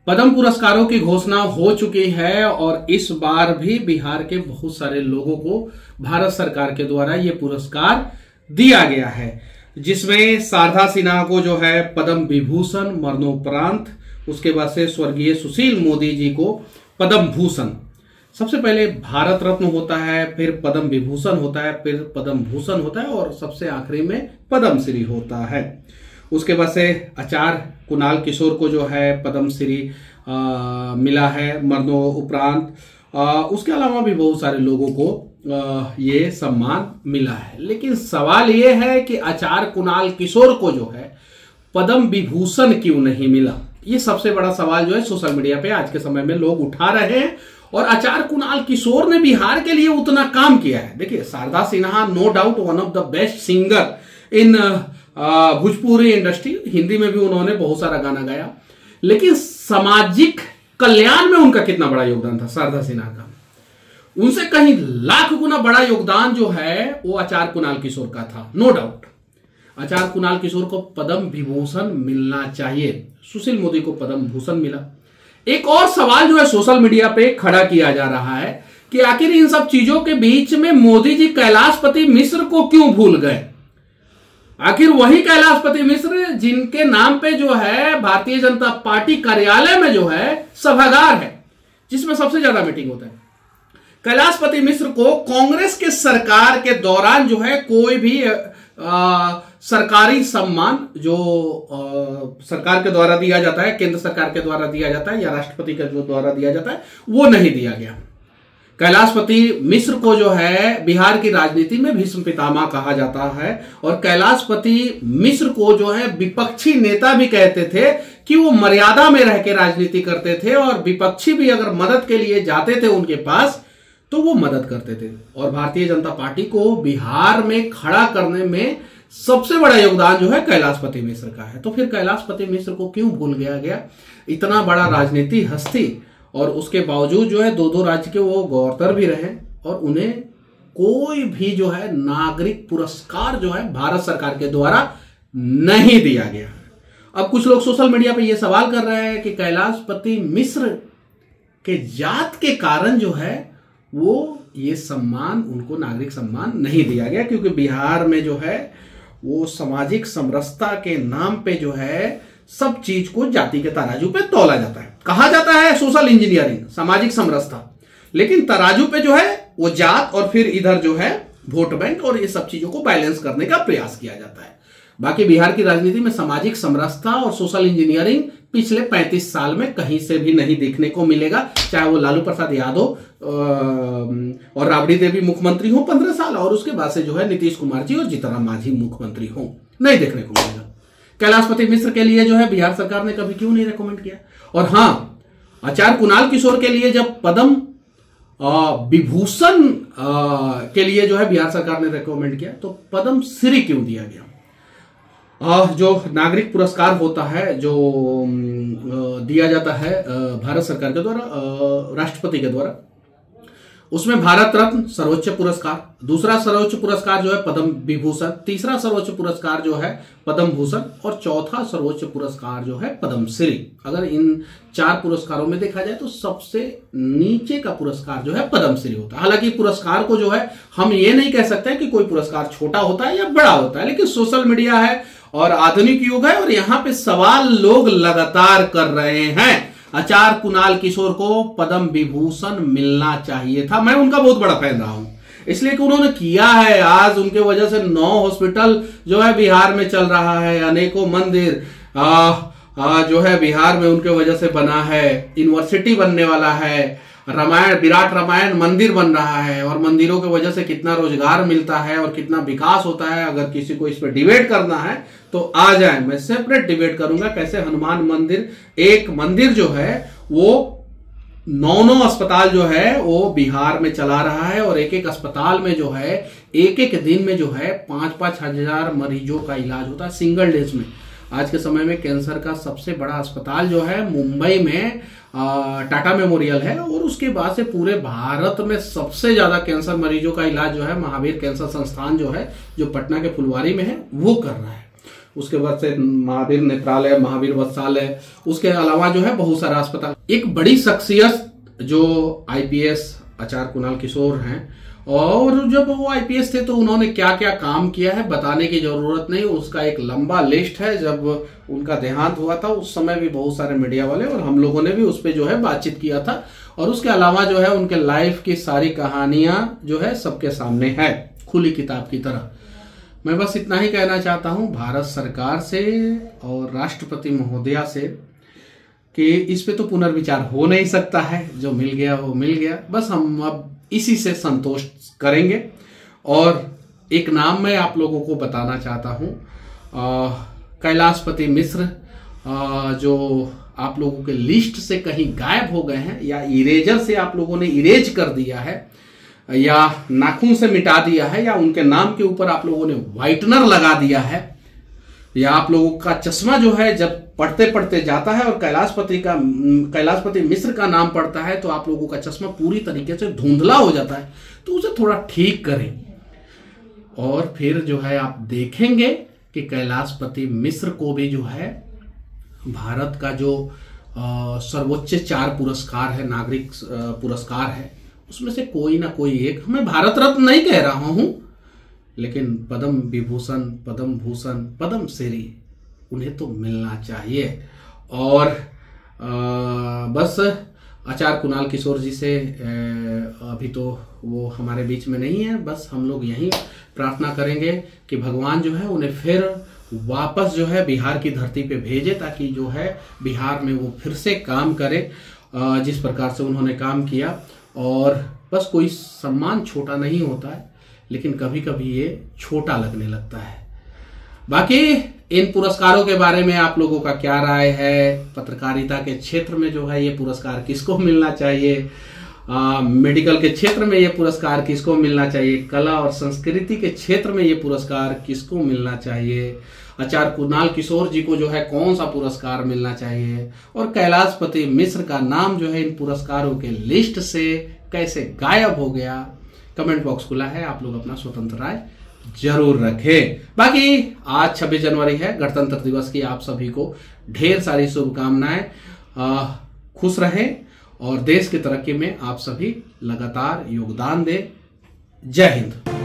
पद्म पुरस्कारों की घोषणा हो चुकी है और इस बार भी बिहार के बहुत सारे लोगों को भारत सरकार के द्वारा ये पुरस्कार दिया गया है, जिसमें शारदा सिन्हा को जो है पद्म विभूषण मरणोपरांत, उसके बाद से स्वर्गीय सुशील मोदी जी को पद्म भूषण, सबसे पहले भारत रत्न होता है, फिर पद्म विभूषण होता है, फिर पद्म भूषण होता है और सबसे आखिरी में पद्म श्री होता है। उसके बाद से आचार्य कुणाल किशोर को जो है पद्म श्री मिला है मरणोपरांत। उसके अलावा भी बहुत सारे लोगों को ये सम्मान मिला है, लेकिन सवाल ये है कि आचार्य कुणाल किशोर को जो है पद्म विभूषण क्यों नहीं मिला। ये सबसे बड़ा सवाल जो है सोशल मीडिया पे आज के समय में लोग उठा रहे हैं। और आचार्य कुणाल किशोर ने बिहार के लिए उतना काम किया है। देखिए, Sharda Sinha no doubt one of the best singer in Bhojpuri industry, Hindi में भी उन्होंने बहुत सारा गाना गाया, लेकिन सामाजिक कल्याण में उनका कितना बड़ा योगदान था शारदा सिन्हा का, उनसे कहीं लाख गुना बड़ा योगदान जो है वो आचार्य कुणाल किशोर का था। नो डाउट आचार्य कुणाल किशोर को पद्म विभूषण मिलना चाहिए, सुशील मोदी को पद्म भूषण मिला। एक और सवाल जो है सोशल मीडिया पे खड़ा किया जा रहा है कि आखिर इन सब चीजों के बीच में मोदी जी कैलाशपति मिश्र को क्यों भूल गए। आखिर वही कैलाशपति मिश्र जिनके नाम पे जो है भारतीय जनता पार्टी कार्यालय में जो है सभागार है, जिसमें सबसे ज्यादा मीटिंग होता है। कैलाशपति मिश्र को कांग्रेस के सरकार के दौरान जो है कोई भी सरकारी सम्मान जो सरकार के द्वारा दिया जाता है, केंद्र सरकार के द्वारा दिया जाता है या राष्ट्रपति के द्वारा दिया जाता है, वो नहीं दिया गया। कैलाशपति मिश्र को जो है बिहार की राजनीति में भीष्म पितामह कहा जाता है और कैलाशपति मिश्र को जो है विपक्षी नेता भी कहते थे कि वो मर्यादा में रह के राजनीति करते थे और विपक्षी भी अगर मदद के लिए जाते थे उनके पास तो वो मदद करते थे। और भारतीय जनता पार्टी को बिहार में खड़ा करने में सबसे बड़ा योगदान जो है कैलाशपति मिश्र का है। तो फिर कैलाशपति मिश्र को क्यों भूल गया। इतना बड़ा राजनीति हस्ती और उसके बावजूद जो है दो राज्य के वो गवर्नर भी रहे और उन्हें कोई भी जो है नागरिक पुरस्कार जो है भारत सरकार के द्वारा नहीं दिया गया। अब कुछ लोग सोशल मीडिया पे ये सवाल कर रहे हैं कि कैलाशपति मिश्र के जात के कारण जो है वो ये सम्मान, उनको नागरिक सम्मान नहीं दिया गया, क्योंकि बिहार में जो है वो सामाजिक समरसता के नाम पे जो है सब चीज को जाति के तराजू पे तौला जाता है। कहा जाता है सोशल इंजीनियरिंग, सामाजिक समरसता, लेकिन तराजू पे जो है वो जात और फिर इधर जो है वोट बैंक और ये सब चीजों को बैलेंस करने का प्रयास किया जाता है। बाकी बिहार की राजनीति में सामाजिक समरसता और सोशल इंजीनियरिंग पिछले 35 साल में कहीं से भी नहीं देखने को मिलेगा, चाहे वो लालू प्रसाद यादव और राबड़ी देवी मुख्यमंत्री हो 15 साल और उसके बाद से जो है नीतीश कुमार जी और जीतनराम मांझी मुख्यमंत्री हो, नहीं देखने को मिलेगा। कैलाशपति मिश्र के लिए जो है बिहार सरकार ने कभी क्यों नहीं रेकमेंड किया। और हाँ, आचार्य कुणाल किशोर के लिए जब पद्म विभूषण के लिए जो है बिहार सरकार ने रेकमेंड किया तो पद्म श्री क्यों दिया गया। जो नागरिक पुरस्कार होता है जो दिया जाता है भारत सरकार के द्वारा, राष्ट्रपति के द्वारा, उसमें भारत रत्न सर्वोच्च पुरस्कार, दूसरा सर्वोच्च पुरस्कार जो है पद्म विभूषण, तीसरा सर्वोच्च पुरस्कार जो है पद्म भूषण और चौथा सर्वोच्च पुरस्कार जो है पद्म श्री। अगर इन 4 पुरस्कारों में देखा जाए तो सबसे नीचे का पुरस्कार जो है पद्म श्री होता है। हालांकि पुरस्कार को जो है हम ये नहीं कह सकते कि कोई पुरस्कार छोटा होता है या बड़ा होता है, लेकिन सोशल मीडिया है और आधुनिक युग है और यहाँ पे सवाल लोग लगातार कर रहे हैं। आचार्य कुणाल किशोर को पद्म विभूषण मिलना चाहिए था। मैं उनका बहुत बड़ा फैन रहा हूं, इसलिए कि उन्होंने किया है। आज उनके वजह से 9 हॉस्पिटल जो है बिहार में चल रहा है, अनेकों मंदिर जो है बिहार में उनके वजह से बना है, यूनिवर्सिटी बनने वाला है, विराट रामायण मंदिर बन रहा है और मंदिरों की वजह से कितना रोजगार मिलता है और कितना विकास होता है। अगर किसी को इस पर डिबेट करना है तो आ जाए, मैं सेपरेट डिबेट करूंगा कैसे हनुमान मंदिर, एक मंदिर जो है वो 9 अस्पताल जो है वो बिहार में चला रहा है और एक अस्पताल में जो है एक दिन में जो है 5-5 हजार मरीजों का इलाज होता है सिंगल डेज में। आज के समय में कैंसर का सबसे बड़ा अस्पताल जो है मुंबई में टाटा मेमोरियल है और उसके बाद से पूरे भारत में सबसे ज्यादा कैंसर मरीजों का इलाज जो है महावीर कैंसर संस्थान जो है जो पटना के फुलवारी में है वो कर रहा है। उसके बाद से महावीर नेत्रालय, महावीर वत्सालय, उसके अलावा जो है बहुत सारा अस्पताल। एक बड़ी शख्सियत जो आईपीएस आचार्य कुणाल किशोर हैं, और जब वो आईपीएस थे तो उन्होंने क्या क्या काम किया है बताने की जरूरत नहीं, उसका एक लंबा लिस्ट है। जब उनका देहांत हुआ था उस समय भी बहुत सारे मीडिया वाले और हम लोगों ने भी उस पर जो है बातचीत किया था, और उसके अलावा जो है उनके लाइफ की सारी कहानियां जो है सबके सामने है, खुली किताब की तरह। मैं बस इतना ही कहना चाहता हूं भारत सरकार से और राष्ट्रपति महोदया से कि इस पे तो पुनर्विचार हो नहीं सकता है, जो मिल गया वो मिल गया, बस हम अब इसी से संतोष करेंगे। और एक नाम मैं आप लोगों को बताना चाहता हूं, कैलाशपति मिश्र, जो आप लोगों के लिस्ट से कहीं गायब हो गए हैं, या इरेजर से आप लोगों ने इरेज कर दिया है, या नाखून से मिटा दिया है, या उनके नाम के ऊपर आप लोगों ने व्हाइटनर लगा दिया है, या आप लोगों का चश्मा जो है जब पढ़ते पढ़ते जाता है और कैलाशपति मिश्र का नाम पड़ता है तो आप लोगों का चश्मा पूरी तरीके से धुंधला हो जाता है, तो उसे थोड़ा ठीक करें। और फिर जो है आप देखेंगे कि कैलाशपति मिश्र को भी जो है भारत का जो सर्वोच्च 4 पुरस्कार है, नागरिक पुरस्कार है, उसमें से कोई ना कोई एक, मैं भारत रत्न नहीं कह रहा हूं, लेकिन पद्म विभूषण, पद्म भूषण, पद्म श्री उन्हें तो मिलना चाहिए। और बस आचार्य कुणाल किशोर जी से अभी तो वो हमारे बीच में नहीं है, बस हम लोग यही प्रार्थना करेंगे कि भगवान जो है उन्हें फिर वापस जो है बिहार की धरती पे भेजे, ताकि जो है बिहार में वो फिर से काम करे जिस प्रकार से उन्होंने काम किया। और बस कोई सम्मान छोटा नहीं होता है, लेकिन कभी कभी ये छोटा लगने लगता है। बाकी इन पुरस्कारों के बारे में आप लोगों का क्या राय है? पत्रकारिता के क्षेत्र में जो है ये पुरस्कार किसको मिलना चाहिए? मेडिकल के क्षेत्र में ये पुरस्कार किसको मिलना चाहिए? कला और संस्कृति के क्षेत्र में ये पुरस्कार किसको मिलना चाहिए? आचार्य कुणाल किशोर जी को जो है कौन सा पुरस्कार मिलना चाहिए? और कैलाशपति मिश्र का नाम जो है इन पुरस्कारों के लिस्ट से कैसे गायब हो गया? कमेंट बॉक्स खुला है, आप लोग अपना स्वतंत्र राय जरूर रखें। बाकी आज 26 जनवरी है, गणतंत्र दिवस की आप सभी को ढेर सारी शुभकामनाएं। खुश रहें और देश की तरक्की में आप सभी लगातार योगदान दें। जय हिंद।